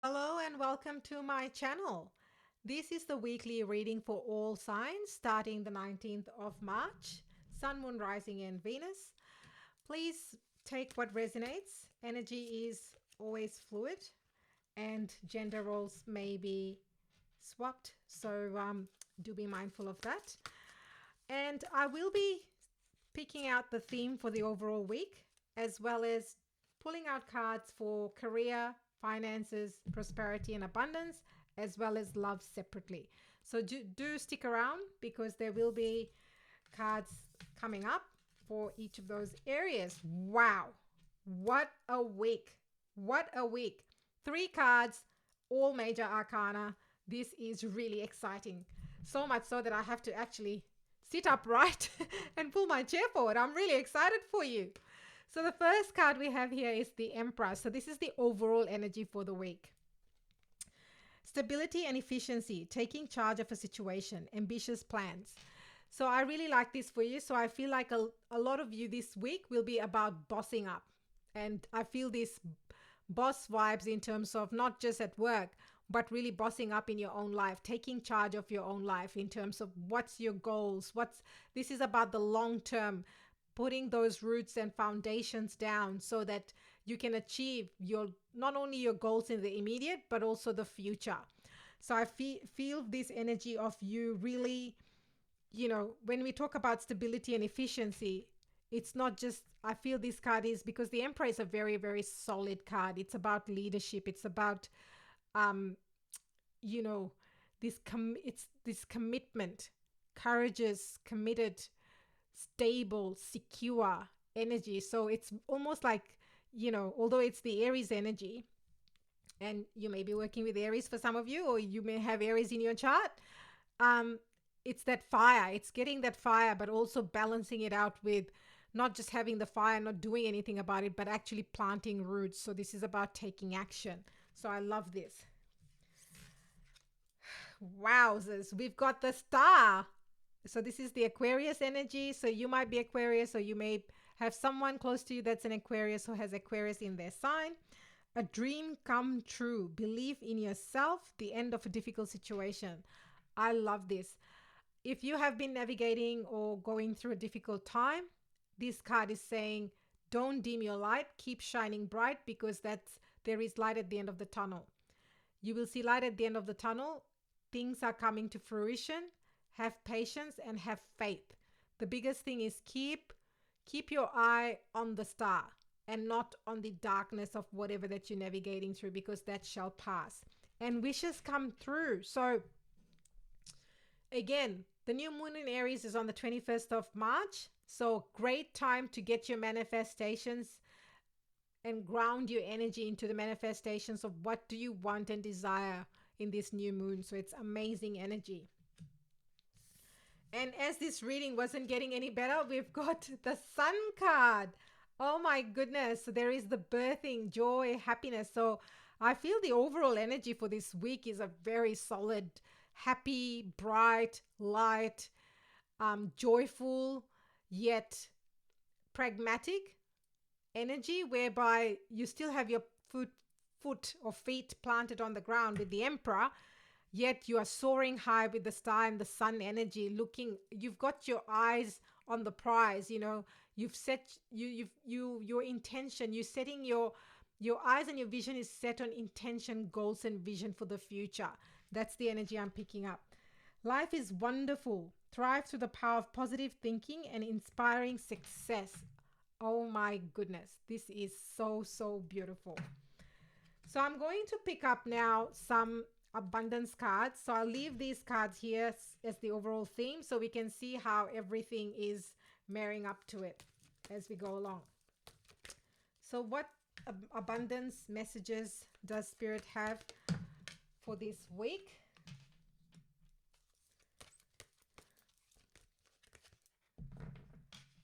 Hello and welcome to my channel. This is the weekly reading for all signs starting the 19th of March, Sun, Moon, Rising, and Venus. Please take what resonates. Energy is always fluid and gender roles may be swapped, so do be mindful of that. And I will be picking out the theme for the overall week as well as pulling out cards for career, finances, prosperity, and abundance, as well as love separately. So do stick around because there will be cards coming up for each of those areas. Wow, what a week! What a week! Three cards, all major arcana. This is really exciting. So much so that I have to actually sit upright and pull my chair forward. I'm really excited for you. So the first card we have here is the Emperor. So this is the overall energy for the week. Stability and efficiency, taking charge of a situation, ambitious plans. So I really like this for you. So I feel like a lot of you this week will be about bossing up. And I feel this boss vibes in terms of not just at work, but really bossing up in your own life, taking charge of your own life in terms of what's your goals, this is about the long term, putting those roots and foundations down so that you can achieve your not only your goals in the immediate but also the future. So I feel this energy of you really, when we talk about stability and efficiency, it's not just, I feel this card is because the Emperor is a very, very solid card. It's about leadership. It's about, um, you know, it's this commitment, courageous, committed, stable, secure energy. So it's almost like, although it's the Aries energy, and you may be working with Aries for some of you, or you may have Aries in your chart. Um, it's that fire. It's getting that fire, but also balancing it out with not just having the fire, not doing anything about it, but actually planting roots. So this is about taking action. So I love this. Wowzers, we've got the star. So this is the Aquarius energy. So you might be Aquarius, or you may have someone close to you that's an Aquarius who has Aquarius in their sign. A dream come true, believe in yourself, the end of a difficult situation. I love this. If you have been navigating or going through a difficult time, this card is saying, don't dim your light, keep shining bright, because there is light at the end of the tunnel. You will see light at the end of the tunnel. Things are coming to fruition. Have patience and have faith. The biggest thing is keep your eye on the star and not on the darkness of whatever that you're navigating through, because that shall pass. And wishes come through. So again, the new moon in Aries is on the 21st of March. So great time to get your manifestations and ground your energy into the manifestations of what do you want and desire in this new moon. So it's amazing energy. And as this reading wasn't getting any better, we've got the Sun card. Oh my goodness. So there is the birthing, joy, happiness. So I feel the overall energy for this week is a very solid, happy, bright, light, joyful, yet pragmatic energy, whereby you still have your foot or feet planted on the ground with the Emperor, yet you are soaring high with the star and the sun energy. You've got your eyes on the prize. You've set your intention. You're setting your eyes and your vision is set on intention, goals, and vision for the future. That's the energy I'm picking up. Life is wonderful. Thrive through the power of positive thinking and inspiring success. Oh my goodness, this is so, so beautiful. So I'm going to pick up now some abundance cards. So I'll leave these cards here as the overall theme so we can see how everything is marrying up to it as we go along. So what abundance messages does Spirit have for this week?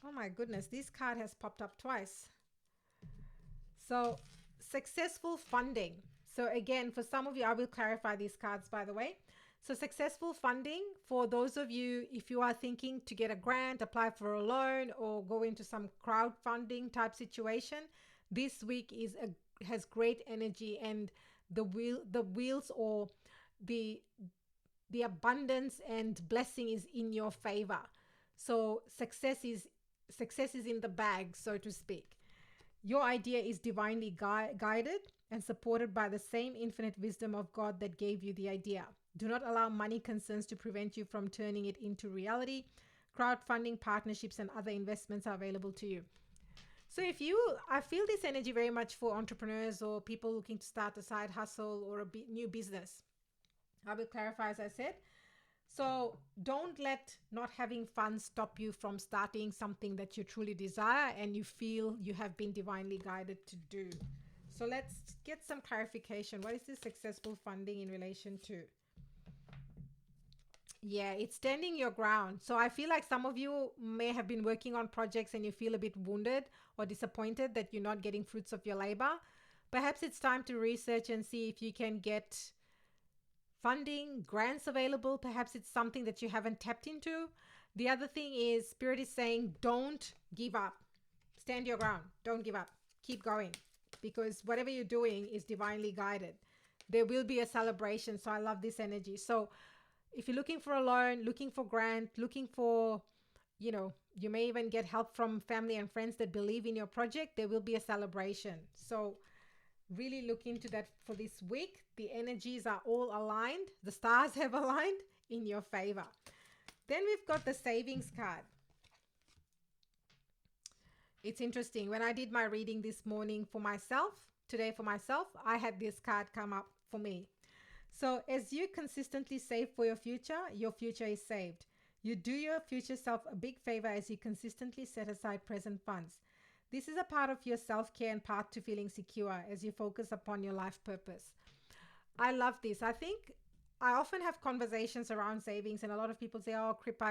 Oh my goodness, this card has popped up twice. So successful funding. So again, for some of you, I will clarify these cards, by the way. So successful funding for those of you, if you are thinking to get a grant, apply for a loan, or go into some crowdfunding type situation, this week has great energy, and the wheels, or the the abundance and blessing is in your favor. So success is in the bag, so to speak. Your idea is divinely guided and supported by the same infinite wisdom of God that gave you the idea. Do not allow money concerns to prevent you from turning it into reality. Crowdfunding, partnerships, and other investments are available to you. So I feel this energy very much for entrepreneurs or people looking to start a side hustle or a new business. I will clarify, as I said. So don't let not having funds stop you from starting something that you truly desire and you feel you have been divinely guided to do. So let's get some clarification. What is this successful funding in relation to? Yeah, it's standing your ground. So I feel like some of you may have been working on projects and you feel a bit wounded or disappointed that you're not getting fruits of your labor. Perhaps it's time to research and see if you can get funding, grants available. Perhaps it's something that you haven't tapped into. The other thing is, Spirit is saying, don't give up. Stand your ground. Don't give up. Keep going, because whatever you're doing is divinely guided. There will be a celebration. So I love this energy. So if you're looking for a loan, looking for grant, looking for, you may even get help from family and friends that believe in your project, there will be a celebration. So really look into that for this week. The energies are all aligned. The stars have aligned in your favor. Then we've got the savings card. It's interesting. When I did my reading this morning for myself, today for myself, I had this card come up for me. So as you consistently save for your future is saved. You do your future self a big favor as you consistently set aside present funds. This is a part of your self-care and part to feeling secure as you focus upon your life purpose. I love this. I think I often have conversations around savings and a lot of people say, oh, Kripa,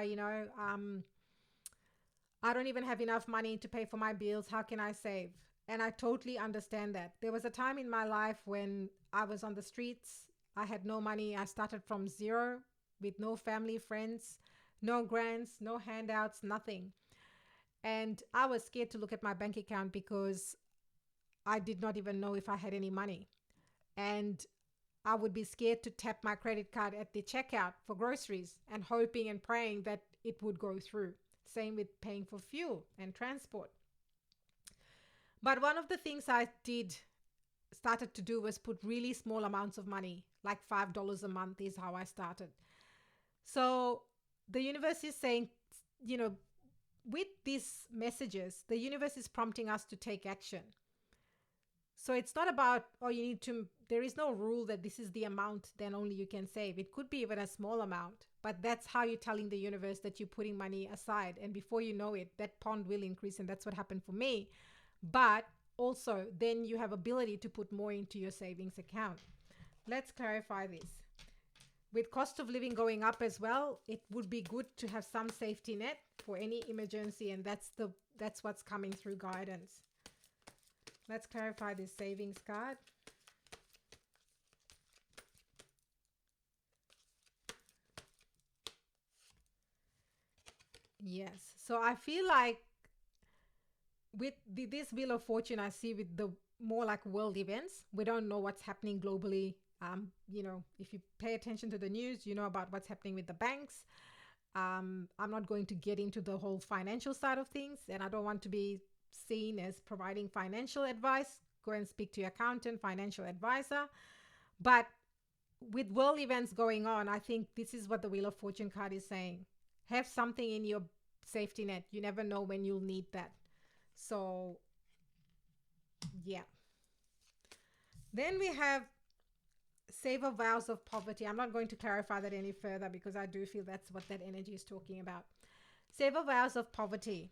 I don't even have enough money to pay for my bills. How can I save? And I totally understand that. There was a time in my life when I was on the streets. I had no money. I started from zero with no family, friends, no grants, no handouts, nothing. And I was scared to look at my bank account because I did not even know if I had any money. And I would be scared to tap my credit card at the checkout for groceries and hoping and praying that it would go through. Same with paying for fuel and transport. But one of the things I started to do was put really small amounts of money, like $5 a month is how I started. So the universe is saying, with these messages, the universe is prompting us to take action. So it's not about, there is no rule that this is the amount, then only you can save. It could be even a small amount, but that's how you're telling the universe that you're putting money aside. And before you know it, that pond will increase. And that's what happened for me. But also, then you have ability to put more into your savings account. Let's clarify this. With cost of living going up as well, it would be good to have some safety net for any emergency, and that's what's coming through guidance. Let's clarify this savings card. Yes. So I feel like with this Wheel of Fortune, I see with the more like world events, we don't know what's happening globally. If you pay attention to the news, you know about what's happening with the banks. I'm not going to get into the whole financial side of things, and I don't want to be seen as providing financial advice. Go and speak to your accountant, financial advisor. But with world events going on, I think this is what the Wheel of Fortune card is saying. Have something in your safety net. You never know when you'll need that. So, yeah. Then we have Savor Vows of Poverty. I'm not going to clarify that any further because I do feel that's what that energy is talking about. Savor Vows of Poverty.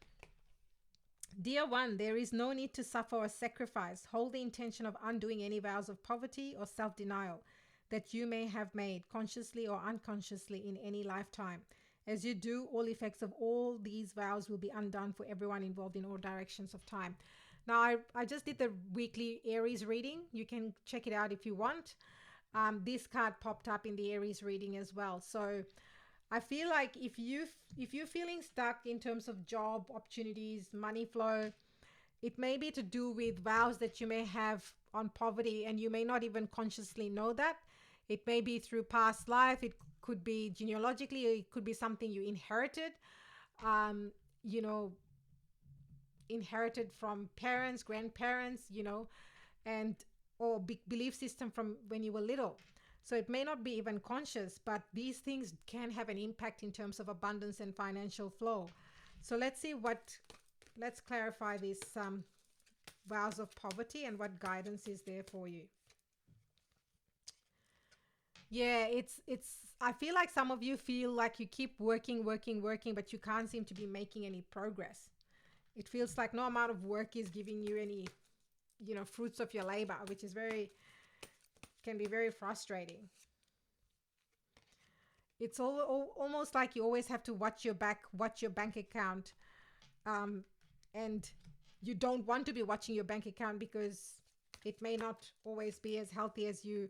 Dear one, there is no need to suffer or sacrifice. Hold the intention of undoing any vows of poverty or self-denial that you may have made consciously or unconsciously in any lifetime. As you do, all effects of all these vows will be undone for everyone involved in all directions of time. Now, I just did the weekly Aries reading. You can check it out if you want. This card popped up in the Aries reading as well. So I feel like if you're feeling stuck in terms of job opportunities, money flow, it may be to do with vows that you may have on poverty, and you may not even consciously know that. It may be through past life, it could be genealogically, or it could be something you inherited, um, you know, inherited from parents, grandparents, and or belief system from when you were little. So it may not be even conscious, but these things can have an impact in terms of abundance and financial flow. So let's clarify these vows of poverty and what guidance is there for you. Yeah, it's I feel like some of you feel like you keep working, working, working, but you can't seem to be making any progress. It feels like no amount of work is giving you any, fruits of your labor, which is can be very frustrating. It's almost like you always have to watch your back, watch your bank account, and you don't want to be watching your bank account because it may not always be as healthy as you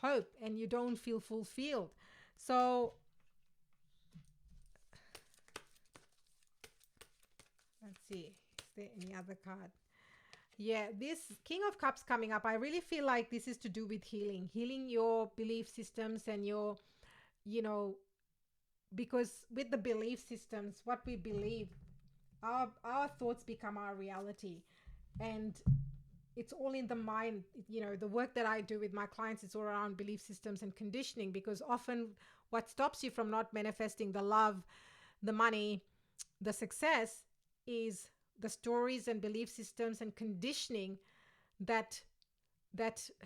hope, and you don't feel fulfilled. So let's see, is there any other card? Yeah, this King of Cups coming up, I really feel like this is to do with healing your belief systems and your, you know, because with the belief systems, what we believe, our thoughts become our reality. And it's all in the mind. The work that I do with my clients is all around belief systems and conditioning, because often what stops you from not manifesting the love, the money, the success is the stories and belief systems and conditioning that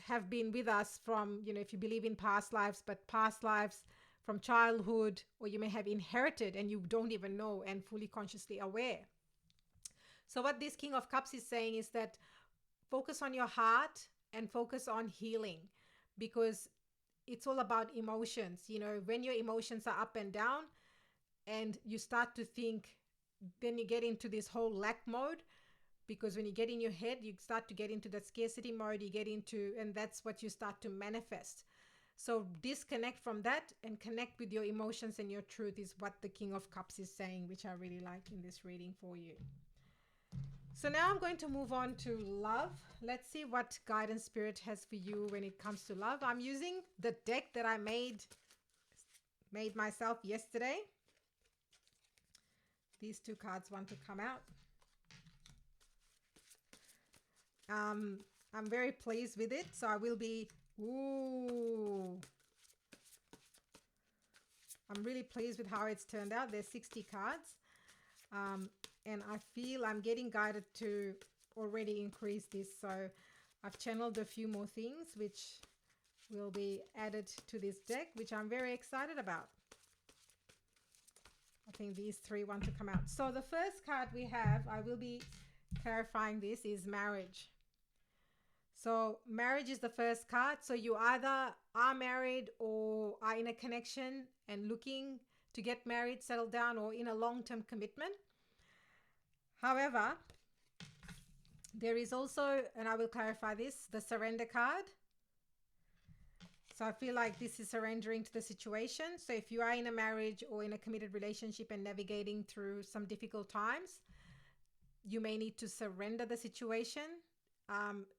have been with us from, if you believe in past lives, but past lives from childhood, or you may have inherited and you don't even know and fully consciously aware. So what this King of Cups is saying is that focus on your heart and focus on healing, because it's all about emotions. When your emotions are up and down and you start to think, then you get into this whole lack mode, because when you get in your head, you start to get into that scarcity mode, and that's what you start to manifest. So disconnect from that and connect with your emotions and your truth is what the King of Cups is saying, which I really like in this reading for you. So now I'm going to move on to love. Let's see what guidance spirit has for you when it comes to love. I'm using the deck that I made myself yesterday. These two cards want to come out. I'm very pleased with it. So I will be, I'm really pleased with how it's turned out. There's 60 cards. And I feel I'm getting guided to already increase this. So I've channeled a few more things which will be added to this deck, which I'm very excited about. I think these three want to come out. So the first card we have, I will be clarifying this, is marriage. So marriage is the first card. So you either are married or are in a connection and looking to get married, settle down, or in a long-term commitment. However, there is also, and I will clarify this, the surrender card. So I feel like this is surrendering to the situation. So if you are in a marriage or in a committed relationship and navigating through some difficult times, you may need to surrender the situation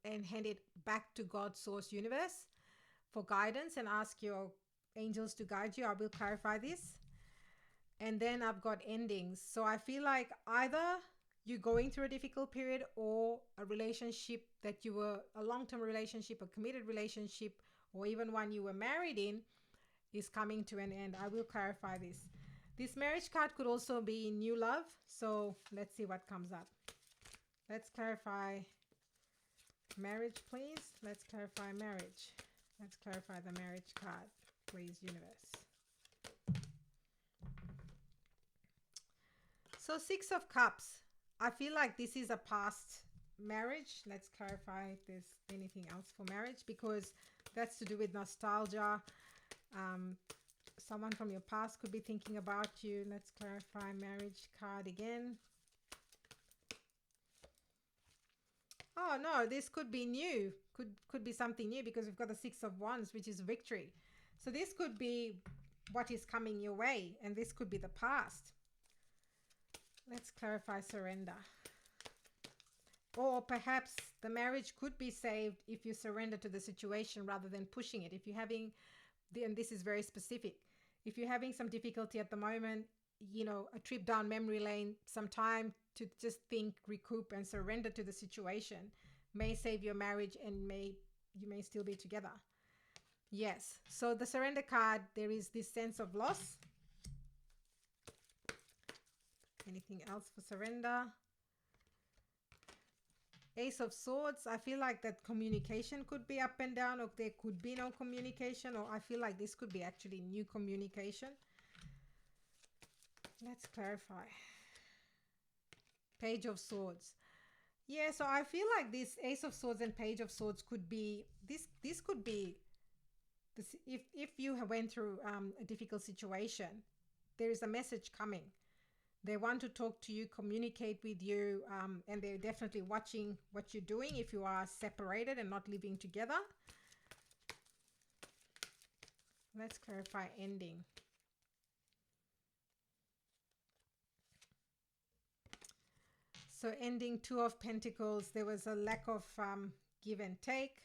and hand it back to God's source universe for guidance and ask your angels to guide you. I will clarify this. And then I've got endings. So I feel like either you're going through a difficult period, or a relationship that you were, a long-term relationship, a committed relationship, or even one you were married in is coming to an end. I will clarify this. This marriage card could also be new love. So let's see what comes up. Let's clarify marriage, please. Let's clarify marriage. Let's clarify the marriage card, please, universe. So 6 of Cups. I feel like this is a past marriage. Let's clarify if there's anything else for marriage, because that's to do with nostalgia. Someone from your past could be thinking about you. Let's clarify marriage card again. Oh no, this could be new. Could be something new, because we've got the 6 of Wands, which is victory. So this could be what is coming your way, and this could be the past. Let's clarify surrender. Or perhaps the marriage could be saved if you surrender to the situation rather than pushing it. If you're having, and this is very specific, if you're having some difficulty at the moment, a trip down memory lane, some time to just think, recoup, and surrender to the situation may save your marriage, and you may still be together. Yes. So the surrender card, there is this sense of loss. Anything else for surrender? Ace of Swords, I feel like that communication could be up and down, or there could be no communication, or I feel like this could be actually new communication. Let's clarify. Page of Swords. Yeah, so I feel like this Ace of Swords and Page of Swords could be, this could be, this, if you went through a difficult situation, there is a message coming. They want to talk to you, communicate with you, and they're definitely watching what you're doing if you are separated and not living together. Let's clarify ending. So ending, Two of Pentacles, there was a lack of give and take.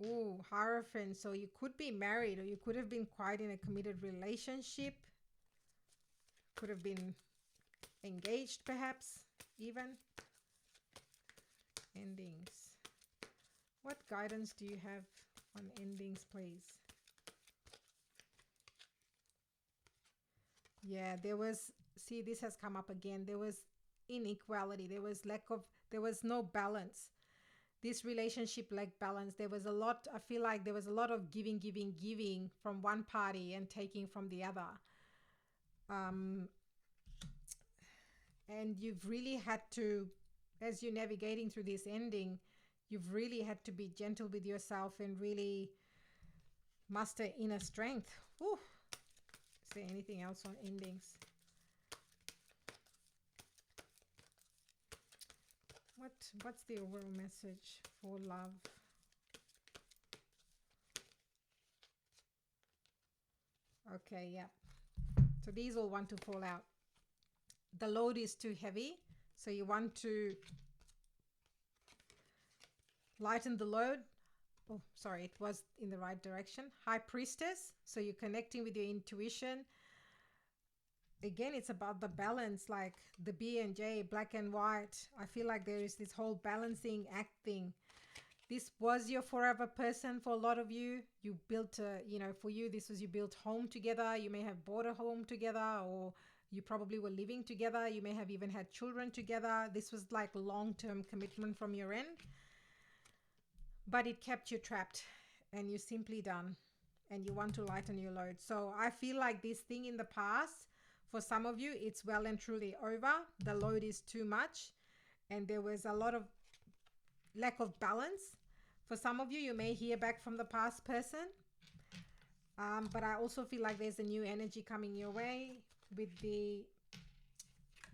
Ooh, Hierophant. So you could be married, or you could have been quite in a committed relationship. Could have been engaged, perhaps, even. Endings. What guidance do you have on endings, please? Yeah, there was, see, this has come up again. There was inequality. There was there was no balance. This relationship lacked balance. There was a lot, I feel like there was a lot of giving from one party and taking from the other. And you've really had to, as you're navigating through this ending, you've really had to be gentle with yourself and really muster inner strength. Whew. Is there anything else on endings? What's the overall message for love? Okay, yeah. So these all want to fall out. The load is too heavy, so you want to lighten the load. Oh, sorry, it was in the right direction. High Priestess, so you're connecting with your intuition. Again, it's about the balance, like the B and J, black and white. I feel like there is this whole balancing act thing. This was your forever person for a lot of you. You built for you, this was, you built home together. You may have bought a home together, or you probably were living together. You may have even had children together. This was like long-term commitment from your end. But it kept you trapped, and you're simply done, and you want to lighten your load. So I feel like this thing in the past, for some of you, it's well and truly over. The load is too much, and there was a lot of lack of balance. For some of you, you may hear back from the past person, but I also feel like there's a new energy coming your way with the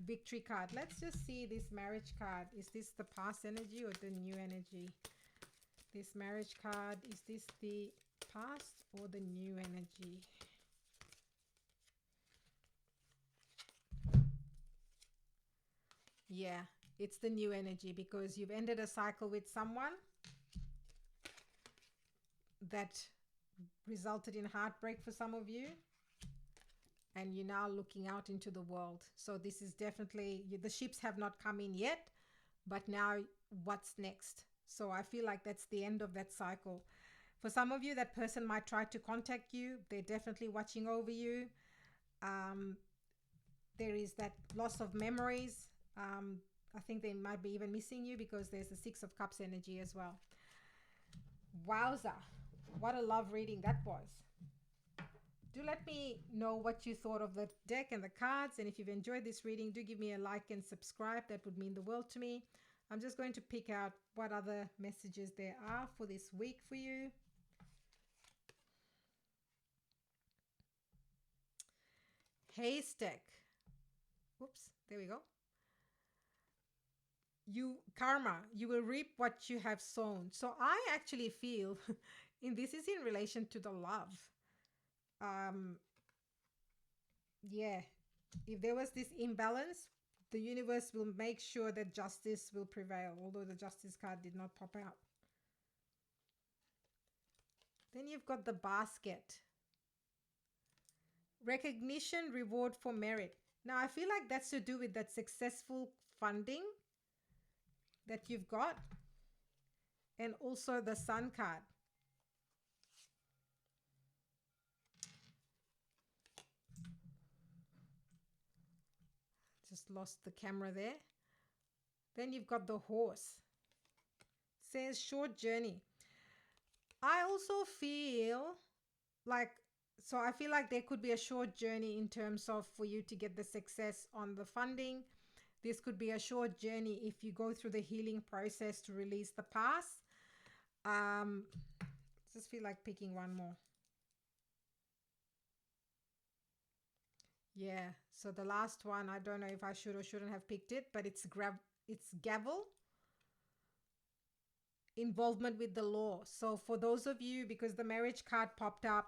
Victory card. Let's just see this marriage card. Is this the past energy or the new energy? This marriage card, is this the past or the new energy? Yeah, it's the new energy, because you've ended a cycle with someone that resulted in heartbreak for some of you, and you're now looking out into the world. So this is definitely, the ships have not come in yet, but now what's next? So I feel like that's the end of that cycle. For some of you, that person might try to contact you. They're definitely watching over you. There is that loss of memories. I think they might be even missing you, because there's the Six of Cups energy as well. Wowza. What a love reading that was. Do let me know what you thought of the deck and the cards. And if you've enjoyed this reading, do give me a like and subscribe. That would mean the world to me. I'm just going to pick out what other messages there are for this week for you. Haystack. Oops, there we go. Karma, you will reap what you have sown. So I actually feel, and this is in relation to the love. Yeah, if there was this imbalance, The universe will make sure that justice will prevail, although the justice card did not pop out. Then you've got the basket. Recognition, reward for merit. Now, I feel like that's to do with that successful funding that you've got, and also the sun card. Just lost the camera there. Then you've got the horse. Says short journey. I also feel like, so I feel like there could be a short journey in terms of for you to get the success on the funding. This could be a short journey if you go through the healing process to release the past. Just feel like picking one more. Yeah, so the last one, I don't know if I should or shouldn't have picked it, but it's gavel, involvement with the law. So for those of you, because the marriage card popped up,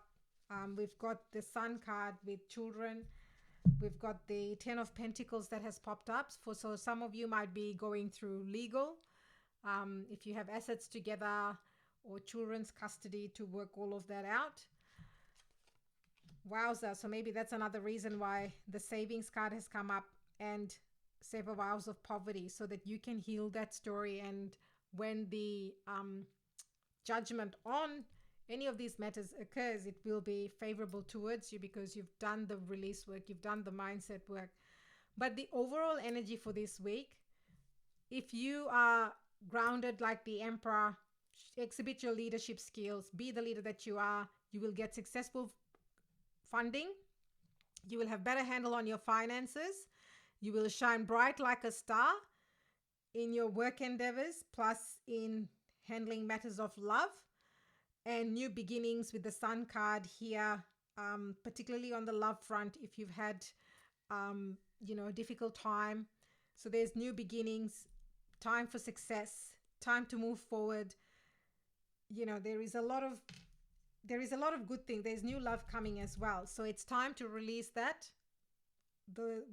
we've got the sun card with children. We've got the 10 of Pentacles that has popped up. So some of you might be going through legal. If you have assets together or children's custody to work all of that out. Wowza. So maybe that's another reason why the savings card has come up, and 7 vows of poverty, so that you can heal that story. And when the judgment on any of these matters occurs, it will be favorable towards you because you've done the release work, you've done the mindset work. But the overall energy for this week, if you are grounded like the Emperor, exhibit your leadership skills, be the leader that you are, you will get successful funding, you will have better handle on your finances, you will shine bright like a star in your work endeavors, plus in handling matters of love, and new beginnings with the sun card here, particularly on the love front. If you've had a difficult time, so there's new beginnings, time for success, time to move forward. There is a lot of good things. There's new love coming as well, so it's time to release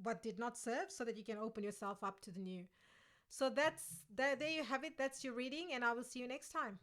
what did not serve, so that you can open yourself up to the new. So there you have it. That's your reading, and I will see you next time.